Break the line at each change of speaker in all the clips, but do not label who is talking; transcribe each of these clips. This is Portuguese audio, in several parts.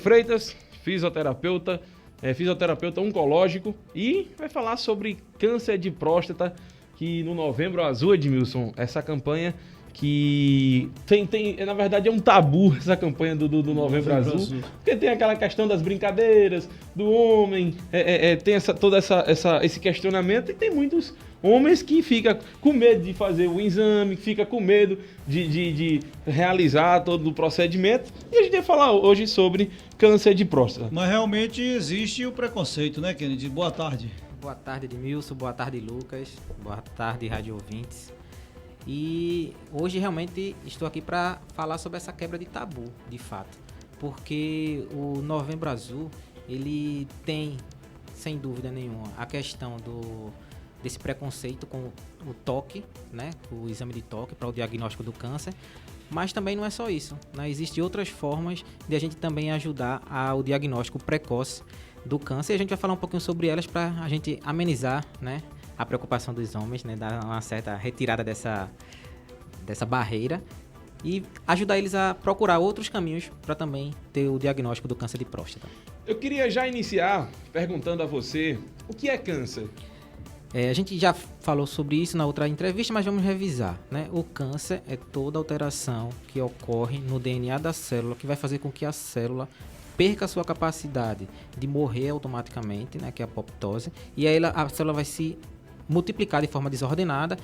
Freitas, fisioterapeuta, fisioterapeuta oncológico e vai falar sobre câncer de próstata, que no Novembro Azul, Edmilson, essa campanha que na verdade é um tabu essa campanha do Novembro Azul, porque tem aquela questão das brincadeiras, do homem, tem esse questionamento e tem muitos homens que ficam com medo de fazer o exame, fica com medo de realizar todo o procedimento. E a gente vai falar hoje sobre câncer de próstata.
Mas realmente existe o preconceito, né, Kennedy? Boa tarde.
Boa tarde, Edmilson. Boa tarde, Lucas. Boa tarde, rádio ouvintes. E hoje realmente estou aqui para falar sobre essa quebra de tabu, de fato. Porque o Novembro Azul, ele tem, sem dúvida nenhuma, a questão desse preconceito com o toque, né? O exame de toque para o diagnóstico do câncer. Mas também não é só isso, né? Existem outras formas de a gente também ajudar ao diagnóstico precoce do câncer. E a gente vai falar um pouquinho sobre elas para a gente amenizar, né, a preocupação dos homens, né, dar uma certa retirada dessa barreira e ajudar eles a procurar outros caminhos para também ter o diagnóstico do câncer de próstata.
Eu queria já iniciar perguntando a você, o que é câncer?
A gente já falou sobre isso na outra entrevista, mas vamos revisar, né? O câncer é toda alteração que ocorre no DNA da célula, que vai fazer com que a célula perca a sua capacidade de morrer automaticamente, né? Que é a apoptose, e aí a célula vai se multiplicar de forma desordenada,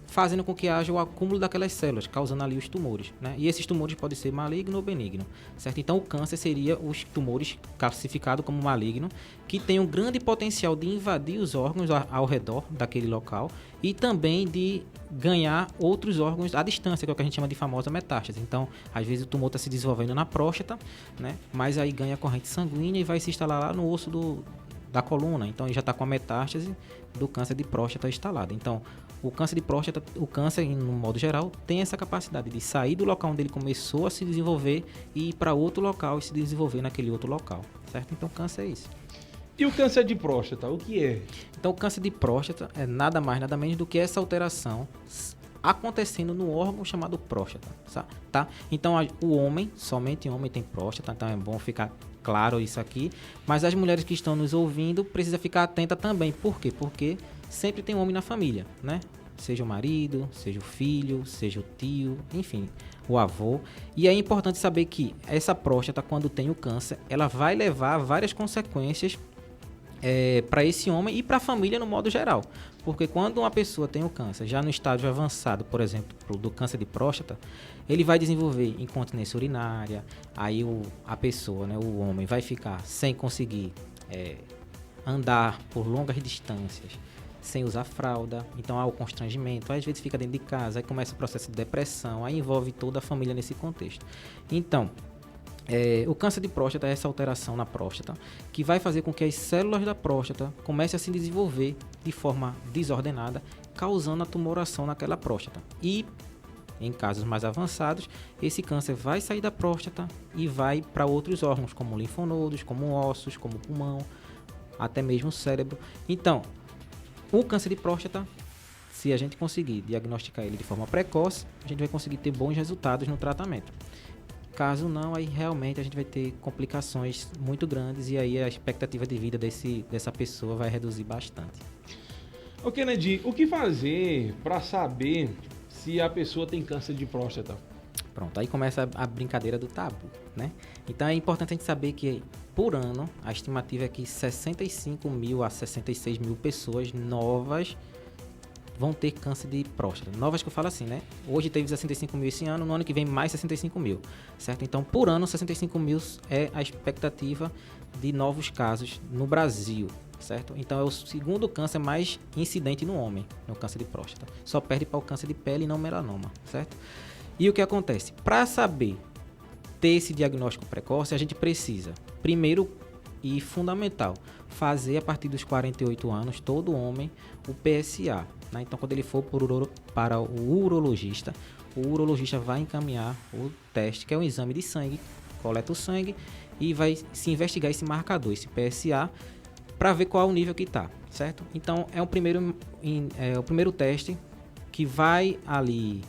fazendo com que haja o acúmulo daquelas células, causando ali os tumores, né? E esses tumores podem ser maligno ou benigno, certo? Então o câncer seria os tumores classificados como maligno, que tem um grande potencial de invadir os órgãos ao redor daquele local e também de ganhar outros órgãos à distância, que é o que a gente chama de famosa metástase. Então, às vezes o tumor está se desenvolvendo na próstata, né? Mas aí ganha corrente sanguínea e vai se instalar lá no osso da coluna. Então, ele já está com a metástase do câncer de próstata instalada. Então, o câncer de próstata, o câncer, no modo geral, tem essa capacidade de sair do local onde ele começou a se desenvolver e ir para outro local e se desenvolver naquele outro local, certo? Então, câncer é isso.
E o câncer de próstata, o que é?
Então, o câncer de próstata é nada mais, nada menos do que essa alteração acontecendo no órgão chamado próstata, tá? Então, o homem, somente o homem tem próstata, então é bom ficar claro isso aqui, mas as mulheres que estão nos ouvindo precisam ficar atenta também. Por quê? Porque sempre tem um homem na família, né? Seja o marido, seja o filho, seja o tio, enfim, o avô. E é importante saber que essa próstata, quando tem o câncer, ela vai levar a várias consequências para esse homem e para a família no modo geral. Porque quando uma pessoa tem o câncer, já no estágio avançado, por exemplo, do câncer de próstata, ele vai desenvolver incontinência urinária, aí a pessoa, né, o homem, vai ficar sem conseguir andar por longas distâncias, sem usar fralda, então há o constrangimento, às vezes fica dentro de casa, aí começa o processo de depressão, aí envolve toda a família nesse contexto. Então, o câncer de próstata é essa alteração na próstata que vai fazer com que as células da próstata comecem a se desenvolver de forma desordenada, causando a tumoração naquela próstata. E, em casos mais avançados, esse câncer vai sair da próstata e vai para outros órgãos, como linfonodos, como ossos, como pulmão, até mesmo o cérebro. Então, o câncer de próstata, se a gente conseguir diagnosticar ele de forma precoce, a gente vai conseguir ter bons resultados no tratamento. Caso não, aí realmente a gente vai ter complicações muito grandes e aí a expectativa de vida dessa pessoa vai reduzir bastante.
Ô Kennedy, o que fazer para saber se a pessoa tem câncer de próstata?
Pronto, aí começa a brincadeira do tabu, né? Então é importante a gente saber que por ano a estimativa é que 65 mil a 66 mil pessoas novas vão ter câncer de próstata. Novas que eu falo assim, né? Hoje teve 65 mil esse ano, no ano que vem mais 65 mil, certo? Então, por ano, 65 mil é a expectativa de novos casos no Brasil, certo? Então, é o segundo câncer mais incidente no homem, no câncer de próstata. Só perde para o câncer de pele e não melanoma, certo? E o que acontece? Para saber ter esse diagnóstico precoce, a gente precisa, primeiro e fundamental, fazer a partir dos 48 anos, todo homem, o PSA. Né? Então, quando ele for para o urologista vai encaminhar o teste, que é um exame de sangue, coleta o sangue e vai se investigar esse marcador, esse PSA, para ver qual é o nível que está, certo? Então, é o primeiro teste que vai ali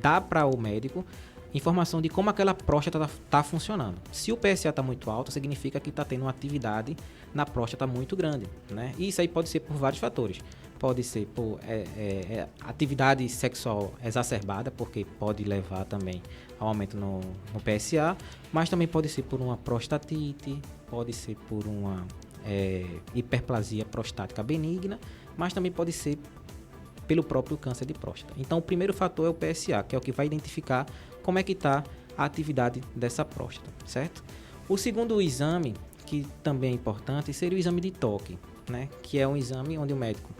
dar para o médico informação de como aquela próstata está funcionando. Se o PSA está muito alto, significa que está tendo uma atividade na próstata muito grande, né? E isso aí pode ser por vários fatores. Pode ser por atividade sexual exacerbada, porque pode levar também ao aumento no PSA, mas também pode ser por uma prostatite, pode ser por uma hiperplasia prostática benigna, mas também pode ser pelo próprio câncer de próstata. Então, o primeiro fator é o PSA, que é o que vai identificar como é que está a atividade dessa próstata, certo? O segundo exame, que também é importante, seria o exame de toque, né? Que é um exame onde o médico,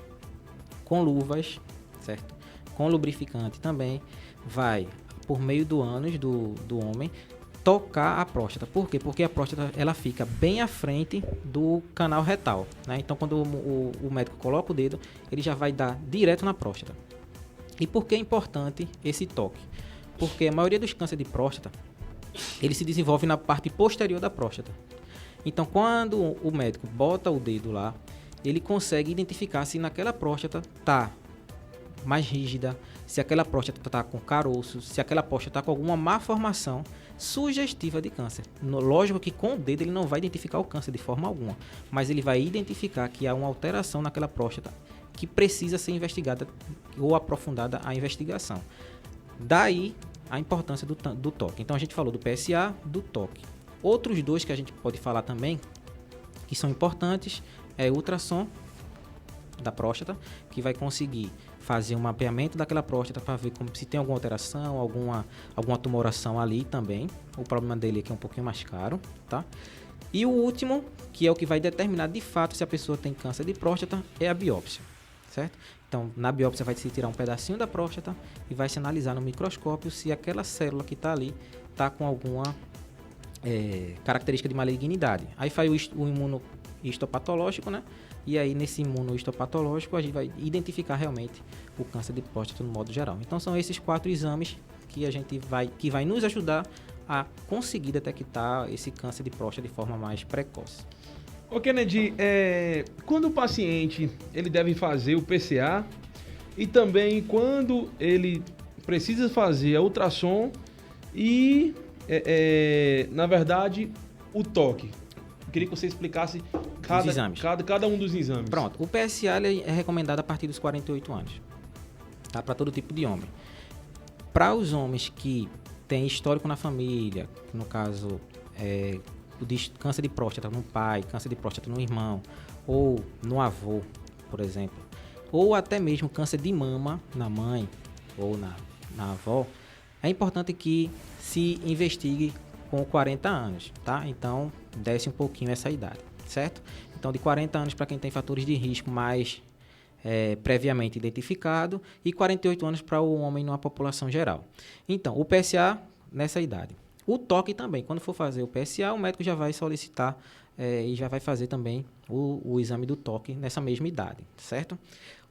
com luvas, certo? Com lubrificante também, vai, por meio do ânus do homem, tocar a próstata. Por quê? Porque a próstata ela fica bem à frente do canal retal, né? Então, quando o médico coloca o dedo, ele já vai dar direto na próstata. E por que é importante esse toque? Porque a maioria dos cânceres de próstata, ele se desenvolve na parte posterior da próstata. Então, quando o médico bota o dedo lá, ele consegue identificar se naquela próstata está mais rígida, se aquela próstata está com caroço, se aquela próstata está com alguma malformação sugestiva de câncer. Lógico que com o dedo ele não vai identificar o câncer de forma alguma, mas ele vai identificar que há uma alteração naquela próstata que precisa ser investigada ou aprofundada a investigação. Daí a importância do toque. Então a gente falou do PSA, do toque. Outros dois que a gente pode falar também, que são importantes, é o ultrassom da próstata, que vai conseguir fazer um mapeamento daquela próstata para ver se tem alguma alteração, alguma tumoração ali também. O problema dele é que é um pouquinho mais caro, tá? E o último, que é o que vai determinar de fato se a pessoa tem câncer de próstata, é a biópsia, certo? Então, na biópsia vai se tirar um pedacinho da próstata e vai se analisar no microscópio se aquela célula que está ali está com alguma característica de malignidade. Aí faz o imunocitopatológico, né? E aí, nesse imunohistopatológico, a gente vai identificar realmente o câncer de próstata no modo geral. Então, são esses 4 exames que vai nos ajudar a conseguir detectar esse câncer de próstata de forma mais precoce.
Ô Kennedy, quando o paciente ele deve fazer o PCA e também quando ele precisa fazer a ultrassom e, na verdade, o toque. Eu queria que você explicasse cada um dos exames.
Pronto, o PSA ele é recomendado a partir dos 48 anos, tá? Para todo tipo de homem. Para os homens que têm histórico na família, no caso, de câncer de próstata no pai, câncer de próstata no irmão, ou no avô, por exemplo, ou até mesmo câncer de mama na mãe ou na avó, é importante que se investigue com 40 anos, tá? Então, desce um pouquinho essa idade, certo? Então, de 40 anos para quem tem fatores de risco mais previamente identificado e 48 anos para o homem numa população geral. Então, o PSA nessa idade. O toque também, quando for fazer o PSA, o médico já vai solicitar e já vai fazer também o exame do toque nessa mesma idade, certo?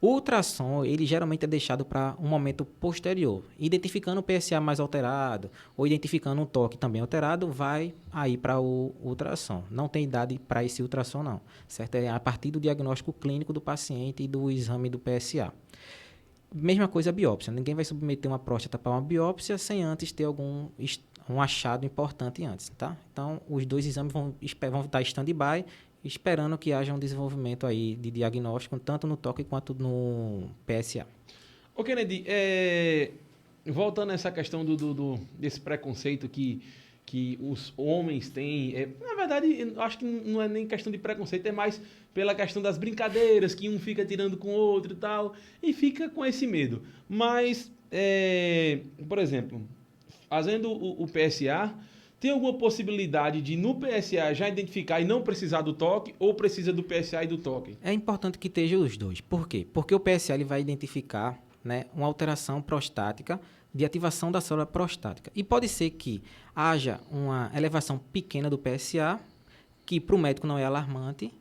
O ultrassom, ele geralmente é deixado para um momento posterior. Identificando o PSA mais alterado ou identificando um toque também alterado, vai aí para o ultrassom. Não tem idade para esse ultrassom não, certo? É a partir do diagnóstico clínico do paciente e do exame do PSA. Mesma coisa a biópsia. Ninguém vai submeter uma próstata para uma biópsia sem antes ter um achado importante antes, tá? Então, os dois exames vão estar em stand-by, esperando que haja um desenvolvimento aí de diagnóstico, tanto no toque quanto no PSA.
Ô Kennedy, voltando a essa questão desse preconceito que os homens têm, na verdade, acho que não é nem questão de preconceito, é mais pela questão das brincadeiras, que um fica tirando com o outro e tal, e fica com esse medo. Mas, por exemplo, fazendo o PSA, tem alguma possibilidade de no PSA já identificar e não precisar do toque, ou precisa do PSA e do toque?
É importante que esteja os dois. Por quê? Porque o PSA ele vai identificar, né, uma alteração prostática de ativação da célula prostática. E pode ser que haja uma elevação pequena do PSA, que para o médico não é alarmante,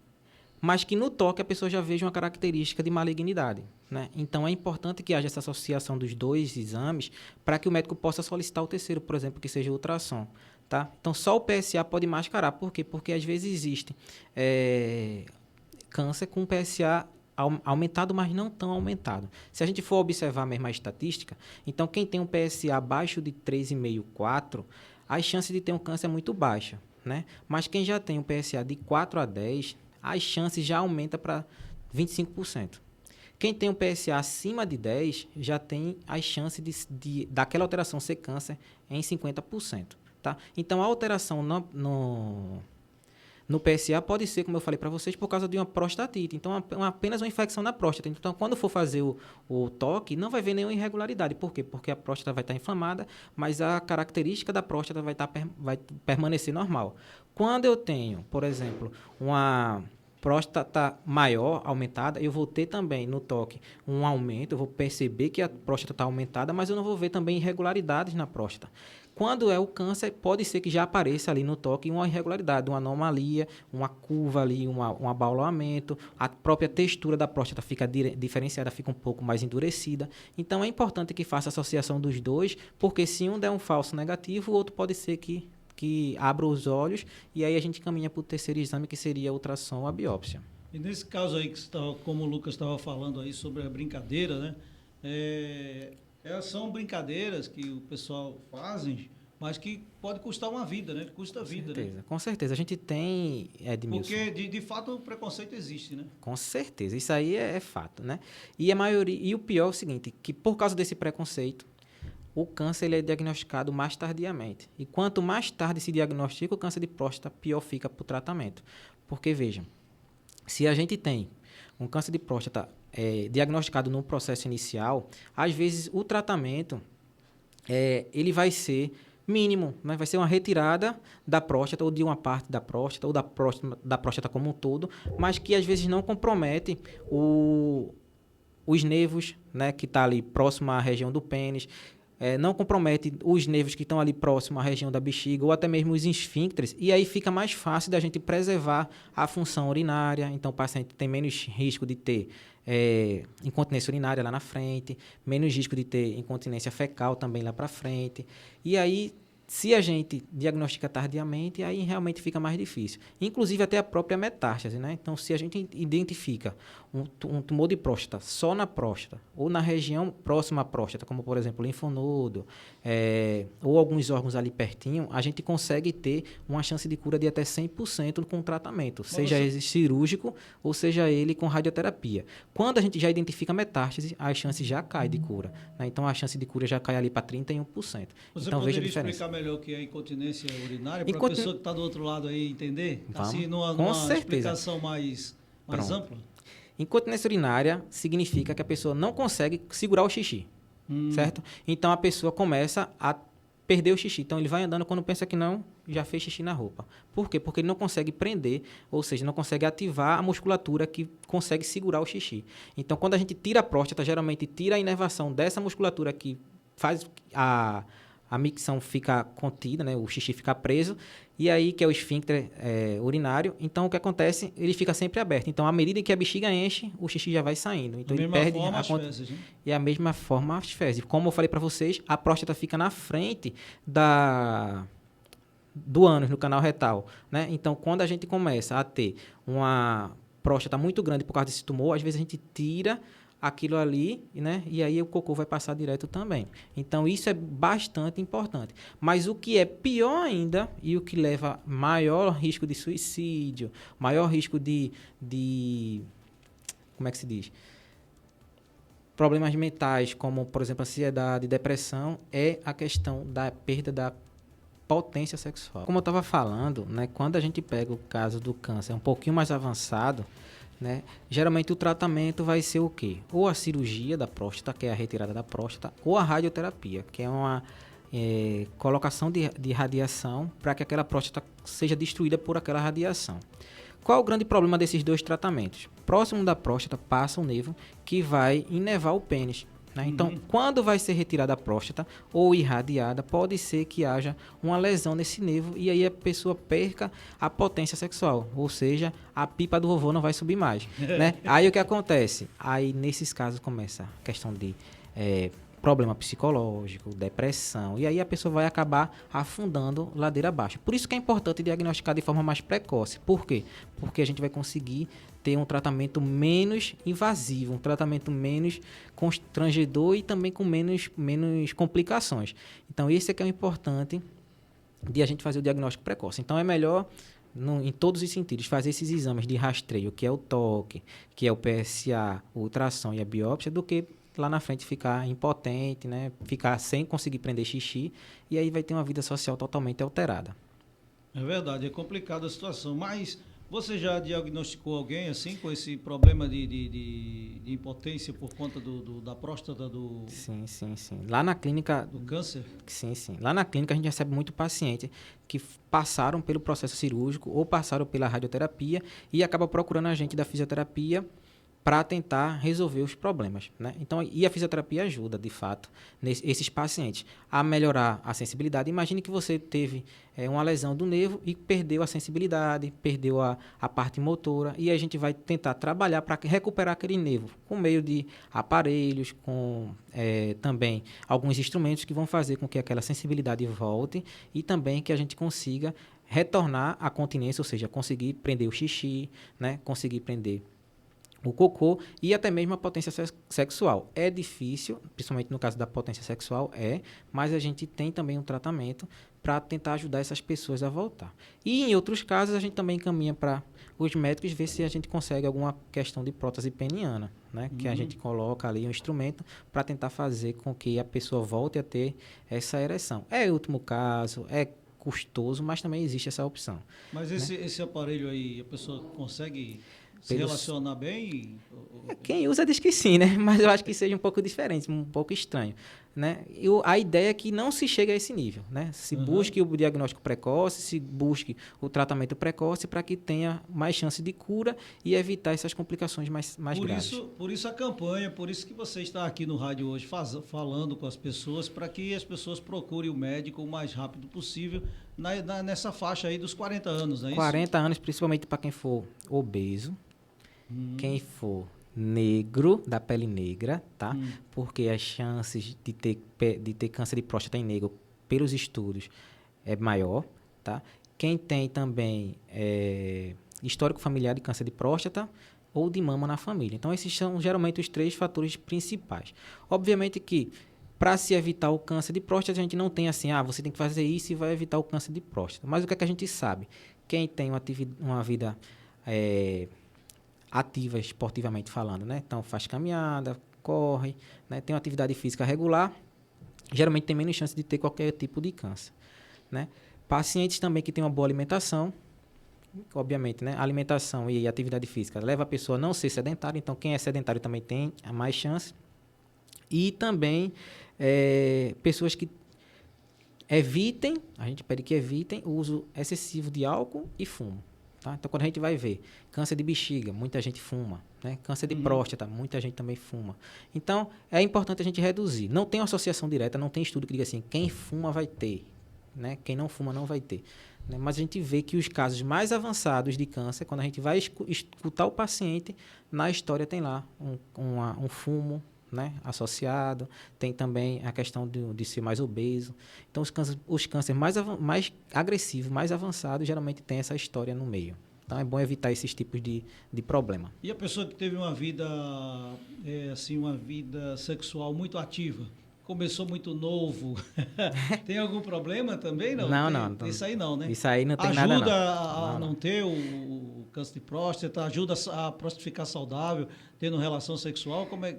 mas que no toque a pessoa já veja uma característica de malignidade, né? Então, é importante que haja essa associação dos dois exames para que o médico possa solicitar o terceiro, por exemplo, que seja o ultrassom. Tá? Então, só o PSA pode mascarar. Por quê? Porque às vezes existe câncer com PSA aumentado, mas não tão aumentado. Se a gente for observar mesmo a estatística, então quem tem um PSA abaixo de 3,5, 4, as chances de ter um câncer é muito baixa, né? Mas quem já tem um PSA de 4 a 10, as chances já aumentam para 25%. Quem tem um PSA acima de 10 já tem as chances daquela alteração ser câncer em 50%. Tá? Então, a alteração no PSA pode ser, como eu falei para vocês, por causa de uma prostatite. Então, apenas uma infecção na próstata. Então, quando for fazer o toque, não vai ver nenhuma irregularidade. Por quê? Porque a próstata vai estar inflamada, mas a característica da próstata vai permanecer normal. Quando eu tenho, por exemplo, uma próstata maior, aumentada, eu vou ter também no toque um aumento, eu vou perceber que a próstata está aumentada, mas eu não vou ver também irregularidades na próstata. Quando é o câncer, pode ser que já apareça ali no toque uma irregularidade, uma anomalia, uma curva ali, um abaulamento, a própria textura da próstata fica diferenciada, fica um pouco mais endurecida. Então, é importante que faça associação dos dois, porque se um der um falso negativo, o outro pode ser que abra os olhos e aí a gente caminha para o terceiro exame, que seria a ultrassom ou a biópsia.
E nesse caso aí, como o Lucas estava falando aí sobre a brincadeira, né? Elas são brincadeiras que o pessoal fazem, mas que pode custar uma vida, né? Custa a vida, né?
Com certeza. A gente tem, Edmilson...
Porque, de fato, o preconceito existe, né?
Com certeza. Isso aí é fato, né? E o pior é o seguinte, que por causa desse preconceito, o câncer ele é diagnosticado mais tardiamente. E quanto mais tarde se diagnostica o câncer de próstata, pior fica para o tratamento. Porque, vejam, se a gente tem um câncer de próstata diagnosticado no processo inicial, às vezes o tratamento ele vai ser mínimo, né? Vai ser uma retirada da próstata ou de uma parte da próstata ou da próstata como um todo, mas que às vezes não compromete os nervos, né, que estão ali próximo à região do pênis, não compromete os nervos que estão ali próximo à região da bexiga ou até mesmo os esfíncteres, e aí fica mais fácil da gente preservar a função urinária. Então o paciente tem menos risco de ter incontinência urinária lá na frente, menos risco de ter incontinência fecal também lá para frente. E aí, se a gente diagnostica tardiamente, aí realmente fica mais difícil. Inclusive até a própria metástase, né? Então, se a gente identifica um tumor de próstata só na próstata ou na região próxima à próstata, como por exemplo o linfonodo, ou alguns órgãos ali pertinho, a gente consegue ter uma chance de cura de até 100% com o tratamento, seja ele cirúrgico ou seja ele com radioterapia. Quando a gente já identifica metástase, a chance já cai de cura, né? Então, a chance de cura já cai ali para 31%.
Você
então, veja a
poderia
diferença.
explicar melhor o que é incontinência urinária para a pessoa que está do outro lado aí entender?
Vamos,
assim, numa explicação mais ampla?
Incontinência urinária significa que a pessoa não consegue segurar o xixi, certo? Então, a pessoa começa a perder o xixi. Então, ele vai andando, quando pensa que não, já fez xixi na roupa. Por quê? Porque ele não consegue prender, ou seja, não consegue ativar a musculatura que consegue segurar o xixi. Então, quando a gente tira a próstata, geralmente tira a inervação dessa musculatura que faz a micção ficar contida, né? O xixi fica preso, e aí que é o esfíncter urinário. Então, o que acontece? Ele fica sempre aberto. Então, à medida que a bexiga enche, o xixi já vai saindo. Então, ele perde
as fezes, né?
E a mesma forma as fezes. Como eu falei para vocês, a próstata fica na frente do ânus, no canal retal, né? Então, quando a gente começa a ter uma próstata muito grande por causa desse tumor, às vezes a gente tira aquilo ali, né? E aí o cocô vai passar direto também. Então, isso é bastante importante. Mas o que é pior ainda, e o que leva maior risco de suicídio, maior risco de como é que se diz? Problemas mentais, como, por exemplo, ansiedade, depressão, é a questão da perda da potência sexual. Como eu estava falando, né? Quando a gente pega o caso do câncer um pouquinho mais avançado, né? Geralmente o tratamento vai ser o quê? Ou a cirurgia da próstata, que é a retirada da próstata, ou a radioterapia, que é uma colocação de radiação para que aquela próstata seja destruída por aquela radiação. Qual o grande problema desses dois tratamentos? Próximo da próstata passa um nervo que vai inervar o pênis, né? Então, quando vai ser retirada a próstata ou irradiada, pode ser que haja uma lesão nesse nervo e aí a pessoa perca a potência sexual, ou seja, a pipa do vovô não vai subir mais, né? Aí o que acontece? Aí nesses casos começa a questão de problema psicológico, depressão, e aí a pessoa vai acabar afundando ladeira abaixo. Por isso que é importante diagnosticar de forma mais precoce. Por quê? Porque a gente vai conseguir ter um tratamento menos invasivo, um tratamento menos constrangedor e também com menos complicações. Então, esse é que é o importante de a gente fazer o diagnóstico precoce. Então, é melhor, em todos os sentidos, fazer esses exames de rastreio, que é o toque, que é o PSA, o ultrassom e a biópsia, do que lá na frente ficar impotente, né? Ficar sem conseguir prender xixi, e aí vai ter uma vida social totalmente alterada.
É verdade, é complicada a situação, mas você já diagnosticou alguém assim com esse problema de impotência por conta da próstata
Sim. Lá na clínica...
do câncer?
Sim. Lá na clínica a gente recebe muito paciente que passaram pelo processo cirúrgico ou passaram pela radioterapia e acaba procurando a gente da fisioterapia para tentar resolver os problemas, né? Então, e a fisioterapia ajuda, de fato, esses pacientes a melhorar a sensibilidade. Imagine que você teve uma lesão do nervo e perdeu a sensibilidade, perdeu a parte motora, e a gente vai tentar trabalhar para recuperar aquele nervo, com meio de aparelhos, com também alguns instrumentos que vão fazer com que aquela sensibilidade volte e também que a gente consiga retornar à continência, ou seja, conseguir prender o xixi, né? Conseguir prender o cocô e até mesmo a potência sexual. É difícil, principalmente no caso da potência sexual, mas a gente tem também um tratamento para tentar ajudar essas pessoas a voltar. E em outros casos a gente também encaminha para os médicos ver se a gente consegue alguma questão de prótese peniana, né? Que a gente coloca ali um instrumento para tentar fazer com que a pessoa volte a ter essa ereção. É o último caso, é custoso, mas também existe essa opção.
Mas esse aparelho aí, a pessoa consegue se relacionar bem?
Quem usa diz que sim, né? Mas eu acho que seja um pouco diferente, um pouco estranho, né? A ideia é que não se chegue a esse nível, né? Se busque o diagnóstico precoce, se busque o tratamento precoce para que tenha mais chance de cura e evitar essas complicações mais graves.
Por isso a campanha, por isso que você está aqui no rádio hoje falando com as pessoas, para que as pessoas procurem o médico o mais rápido possível nessa faixa aí dos 40 anos, não é isso?
40 anos, principalmente para quem for obeso, quem for negro, da pele negra, tá? Porque as chances de ter câncer de próstata em negro, pelos estudos, é maior, tá? Quem tem também histórico familiar de câncer de próstata ou de mama na família. Então, esses são geralmente os 3 fatores principais. Obviamente que, para se evitar o câncer de próstata, a gente não tem assim, você tem que fazer isso e vai evitar o câncer de próstata. Mas o que é que a gente sabe? Quem tem uma vida ativa esportivamente falando, né? Então faz caminhada, corre, né? Tem uma atividade física regular, geralmente tem menos chance de ter qualquer tipo de câncer, né? Pacientes também que têm uma boa alimentação, obviamente, né? Alimentação e atividade física leva a pessoa a não ser sedentária, então quem é sedentário também tem a mais chance. E também pessoas que a gente pede que evitem o uso excessivo de álcool e fumo. Tá? Então, quando a gente vai ver câncer de bexiga, muita gente fuma, né? Câncer de próstata, muita gente também fuma. Então, é importante a gente reduzir. Não tem uma associação direta, não tem estudo que diga assim, quem fuma vai ter, né? Quem não fuma não vai ter. Né? Mas a gente vê que os casos mais avançados de câncer, quando a gente vai escutar o paciente, na história tem lá um fumo, né, associado, tem também a questão de ser mais obeso. Então, os cânceres mais agressivos, mais avançados, geralmente tem essa história no meio. Então, é bom evitar esses tipos de problema.
E a pessoa que teve uma vida, uma vida sexual muito ativa, começou muito novo, tem algum problema também? Não. Isso aí não, né?
Isso aí não tem nada, não.
Ajuda a não ter o câncer de próstata, ajuda a próstata ficar saudável, tendo relação sexual? Como é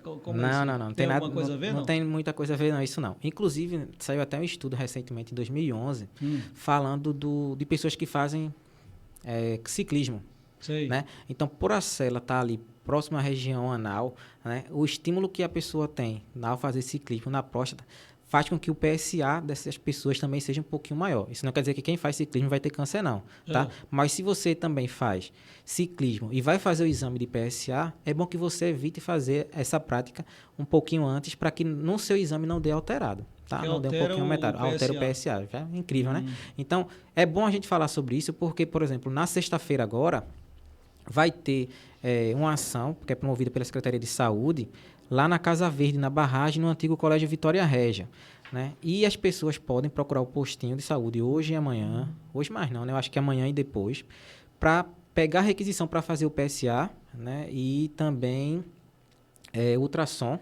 não. Tem
alguma coisa a ver, não?
Não tem muita coisa a ver, não, isso não. Inclusive, saiu até um estudo recentemente, em 2011, falando de pessoas que fazem ciclismo.
Sei.
Né? Então, por a célula estar ali próximo à região anal, né, o estímulo que a pessoa tem ao fazer ciclismo na próstata faz com que o PSA dessas pessoas também seja um pouquinho maior. Isso não quer dizer que quem faz ciclismo vai ter câncer, não. Tá? Mas se você também faz ciclismo e vai fazer o exame de PSA, é bom que você evite fazer essa prática um pouquinho antes para que no seu exame não dê alterado. Tá? Não dê um pouquinho aumentado. Altera o PSA. Já é incrível, né? Então, é bom a gente falar sobre isso porque, por exemplo, na sexta-feira agora, vai ter uma ação que é promovida pela Secretaria de Saúde lá na Casa Verde, na barragem, no antigo Colégio Vitória Régia. Né? E as pessoas podem procurar o postinho de saúde hoje e amanhã, hoje mais não, né? Eu acho que amanhã e depois, para pegar a requisição para fazer o PSA, né? E também ultrassom.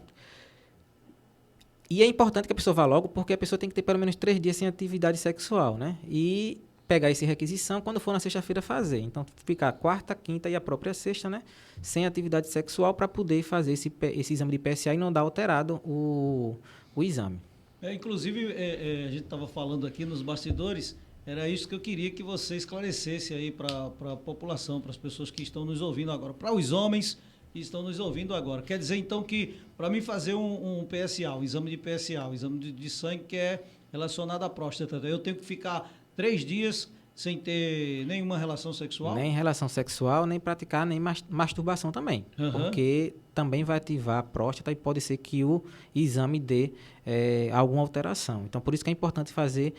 E é importante que a pessoa vá logo, porque a pessoa tem que ter pelo menos 3 dias sem atividade sexual, né? E pegar essa requisição quando for na sexta-feira fazer. Então, ficar quarta, quinta e a própria sexta, né? Sem atividade sexual para poder fazer esse exame de PSA e não dar alterado o exame.
Inclusive, a gente estava falando aqui nos bastidores, era isso que eu queria que você esclarecesse aí para a população, para as pessoas que estão nos ouvindo agora, para os homens que estão nos ouvindo agora. Quer dizer, então, que para mim fazer um PSA, um exame de PSA, um exame de sangue que é relacionado à próstata, eu tenho que ficar 3 dias sem ter nenhuma relação sexual?
Nem relação sexual, nem praticar, nem masturbação também. Porque também vai ativar a próstata e pode ser que o exame dê alguma alteração. Então, por isso que é importante fazer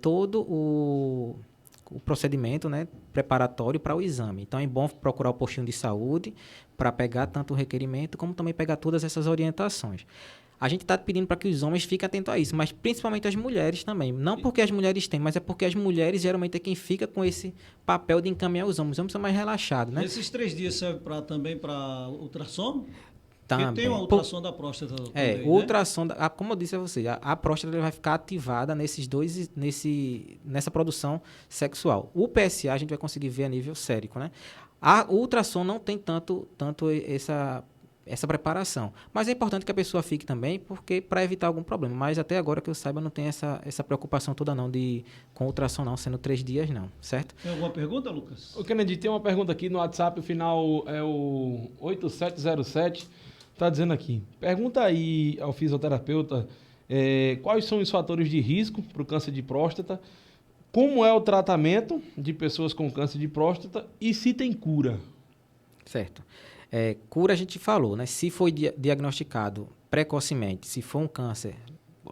todo o procedimento, né, preparatório para o exame. Então, é bom procurar o postinho de saúde para pegar tanto o requerimento como também pegar todas essas orientações. A gente está pedindo para que os homens fiquem atentos a isso, mas principalmente as mulheres também. Não porque as mulheres têm, mas é porque as mulheres geralmente é quem fica com esse papel de encaminhar os homens. Os homens são mais relaxados, né?
Esses 3 dias servem também para ultrassom?
Também.
Porque tem uma ultrassom da próstata também,
o ultrassom, como eu disse a você, a próstata vai ficar ativada nessa produção sexual. O PSA a gente vai conseguir ver a nível sérico, né? O ultrassom não tem tanto essa preparação. Mas é importante que a pessoa fique também, porque para evitar algum problema. Mas até agora que eu saiba, não tem essa preocupação toda não com ultrassom não, sendo 3 dias não, certo?
Tem alguma pergunta, Lucas?
O Kennedy, tem uma pergunta aqui no WhatsApp, o final é o 8707, está dizendo aqui, pergunta aí ao fisioterapeuta quais são os fatores de risco para o câncer de próstata, como é o tratamento de pessoas com câncer de próstata e se tem cura.
Certo. Cura a gente falou, né? Se foi diagnosticado precocemente, se for um câncer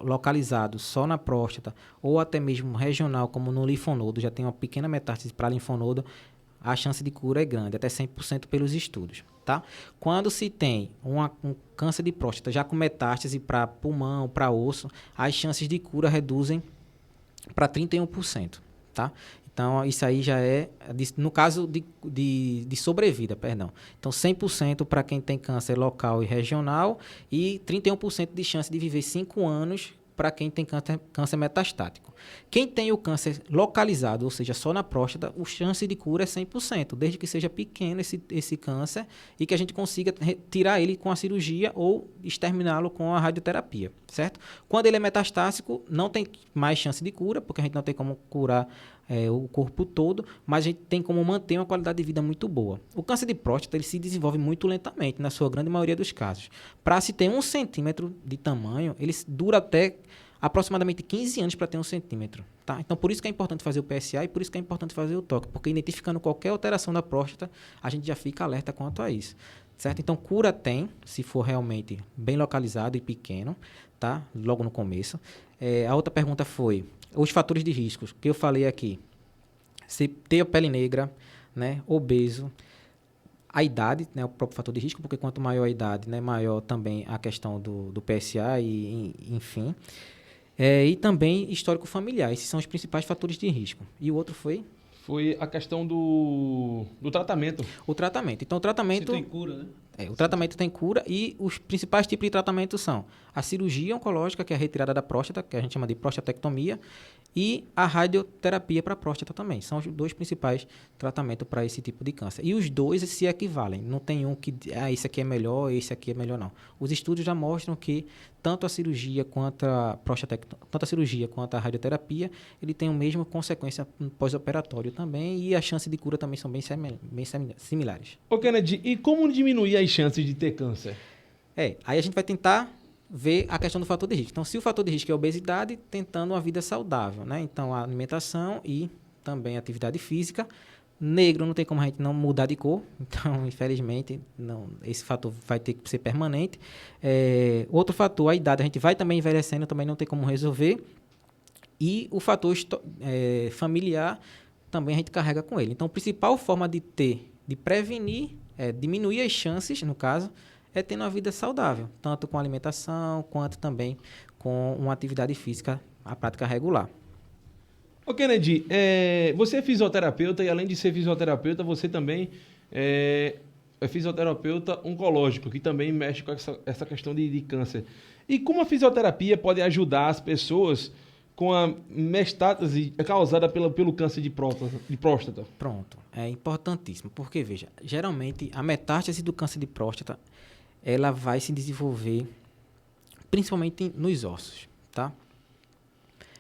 localizado só na próstata ou até mesmo regional, como no linfonodo, já tem uma pequena metástase para linfonodo, a chance de cura é grande, até 100% pelos estudos, tá? Quando se tem um câncer de próstata já com metástase para pulmão, para osso, as chances de cura reduzem para 31%, tá? Então, isso aí já no caso de sobrevida, perdão. Então, 100% para quem tem câncer local e regional e 31% de chance de viver 5 anos para quem tem câncer metastático. Quem tem o câncer localizado, ou seja, só na próstata, a chance de cura é 100%, desde que seja pequeno esse câncer e que a gente consiga tirar ele com a cirurgia ou exterminá-lo com a radioterapia, certo? Quando ele é metastático, não tem mais chance de cura, porque a gente não tem como curar o corpo todo, mas a gente tem como manter uma qualidade de vida muito boa. O câncer de próstata ele se desenvolve muito lentamente, na sua grande maioria dos casos. Para se ter 1 centímetro de tamanho, ele dura até aproximadamente 15 anos para ter 1 centímetro. Tá? Então, por isso que é importante fazer o PSA e por isso que é importante fazer o toque, porque identificando qualquer alteração da próstata, a gente já fica alerta quanto a isso. Certo? Então, cura tem, se for realmente bem localizado e pequeno, tá? Logo no começo. A outra pergunta foi os fatores de risco que eu falei aqui. Se ter a pele negra, né, obeso, a idade, né, o próprio fator de risco, porque quanto maior a idade, né, maior também a questão do PSA e enfim. E também histórico familiar. Esses são os principais fatores de risco. E o outro foi?
Foi a questão do tratamento.
O tratamento. Então, o tratamento...
Se tem cura, né?
O tratamento tem cura e os principais tipos de tratamento são a cirurgia oncológica, que é a retirada da próstata, que a gente chama de prostatectomia, e a radioterapia para a próstata também. São os 2 principais tratamentos para esse tipo de câncer. E os 2 se equivalem. Não tem um que, esse aqui é melhor, esse aqui é melhor, não. Os estudos já mostram que tanto a cirurgia quanto a radioterapia, ele tem a mesma consequência pós-operatório também, e a chance de cura também são bem similares.
Ô Kennedy, e como diminuir as chances de ter câncer?
Aí a gente vai tentar ver a questão do fator de risco. Então, se o fator de risco é a obesidade, tentando uma vida saudável, né? Então, a alimentação e também a atividade física. Negro não tem como a gente não mudar de cor, então, infelizmente, não, esse fator vai ter que ser permanente. Outro fator, a idade, a gente vai também envelhecendo, também não tem como resolver. E o fator familiar, também a gente carrega com ele. Então, a principal forma de prevenir, diminuir as chances, no caso, é tendo uma vida saudável, tanto com alimentação, quanto também com uma atividade física, a prática regular.
Ô Kennedy, você é fisioterapeuta e além de ser fisioterapeuta, você também é fisioterapeuta oncológico, que também mexe com essa questão de câncer. E como a fisioterapia pode ajudar as pessoas com a metástase causada pelo câncer de próstata?
Pronto, é importantíssimo, porque veja, geralmente a metástase do câncer de próstata, ela vai se desenvolver principalmente nos ossos, tá?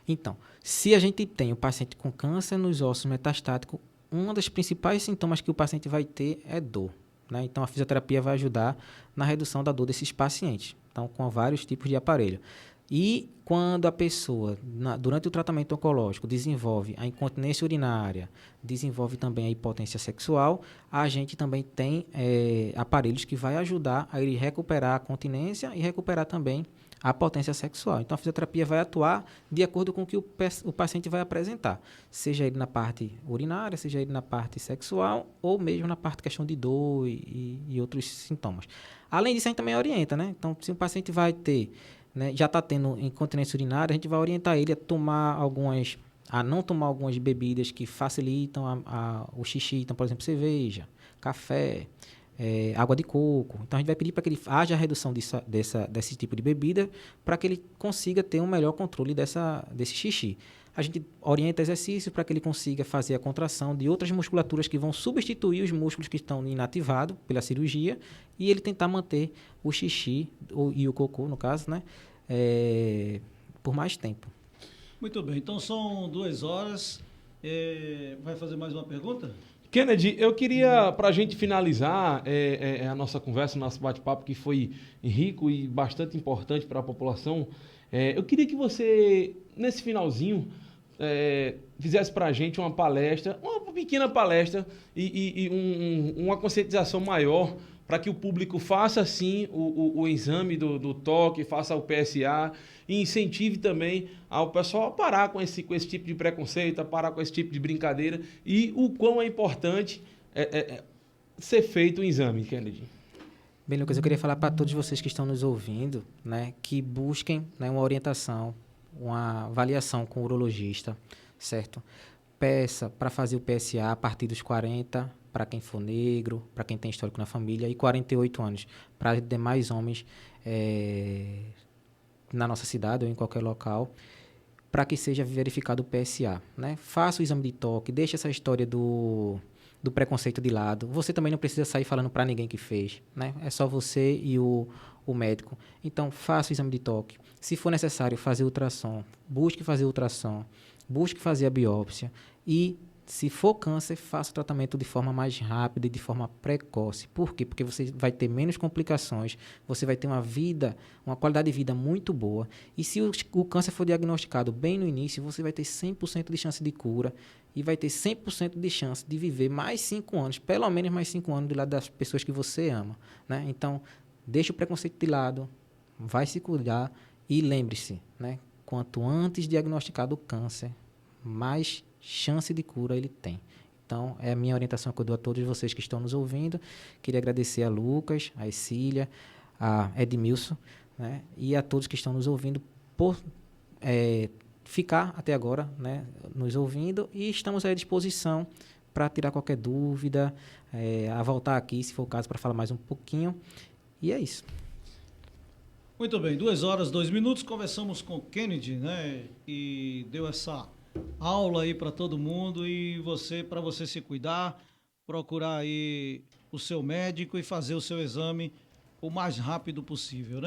Então, se a gente tem o paciente com câncer nos ossos metastático, um dos principais sintomas que o paciente vai ter é dor, né? Então, a fisioterapia vai ajudar na redução da dor desses pacientes, então, com vários tipos de aparelho. E quando a pessoa, durante o tratamento oncológico, desenvolve a incontinência urinária, desenvolve também a impotência sexual, a gente também tem aparelhos que vai ajudar a ele recuperar a continência e recuperar também a potência sexual. Então, a fisioterapia vai atuar de acordo com o que o paciente vai apresentar, seja ele na parte urinária, seja ele na parte sexual ou mesmo na parte questão de dor e outros sintomas. Além disso, a gente também orienta, né? Então, se o paciente vai ter, né, já está tendo incontinência urinária, a gente vai orientar ele a não tomar algumas bebidas que facilitam o xixi, então, por exemplo, cerveja, café, água de coco. Então, a gente vai pedir para que ele haja a redução desse tipo de bebida para que ele consiga ter um melhor controle desse xixi. A gente orienta exercícios para que ele consiga fazer a contração de outras musculaturas que vão substituir os músculos que estão inativados pela cirurgia e ele tentar manter o xixi e o cocô, no caso, né, por mais tempo.
Muito bem, então são 2 horas. Vai fazer mais uma pergunta?
Kennedy, eu queria, para a gente finalizar a nossa conversa, o nosso bate-papo, que foi rico e bastante importante para a população, eu queria que você, nesse finalzinho, fizesse para a gente uma palestra, uma pequena palestra e uma conscientização maior para que o público faça, sim, o exame do toque, faça o PSA e incentive também ao pessoal a parar com esse tipo de preconceito, a parar com esse tipo de brincadeira e o quão é importante ser feito o exame, Kennedy.
Bem, Lucas, eu queria falar para todos vocês que estão nos ouvindo, né, que busquem, né, uma orientação, uma avaliação com o urologista, certo? Peça para fazer o PSA a partir dos 40, para quem for negro, para quem tem histórico na família, e 48 anos, para demais homens na nossa cidade ou em qualquer local, para que seja verificado o PSA, né? Faça o exame de toque, deixe essa história do preconceito de lado. Você também não precisa sair falando para ninguém que fez, né? É só você e o médico. Então, faça o exame de toque. Se for necessário fazer ultrassom, busque fazer ultrassom, busque fazer a biópsia e, se for câncer, faça o tratamento de forma mais rápida e de forma precoce. Por quê? Porque você vai ter menos complicações, você vai ter uma qualidade de vida muito boa. E se o câncer for diagnosticado bem no início, você vai ter 100% de chance de cura e vai ter 100% de chance de viver mais 5 anos, pelo menos mais 5 anos do lado das pessoas que você ama, né? Então, deixa o preconceito de lado, vai se cuidar e lembre-se, né? Quanto antes diagnosticado o câncer, mais chance de cura ele tem. Então, é a minha orientação que eu dou a todos vocês que estão nos ouvindo. Queria agradecer a Lucas, a Escília, a Edmilson, né, e a todos que estão nos ouvindo por ficar até agora, né, nos ouvindo, e estamos à disposição para tirar qualquer dúvida, a voltar aqui, se for o caso, para falar mais um pouquinho. E é isso.
Muito bem, 2 horas, 2 minutos, conversamos com o Kennedy, né, e deu essa aula aí para todo mundo e para você se cuidar, procurar aí o seu médico e fazer o seu exame o mais rápido possível, né?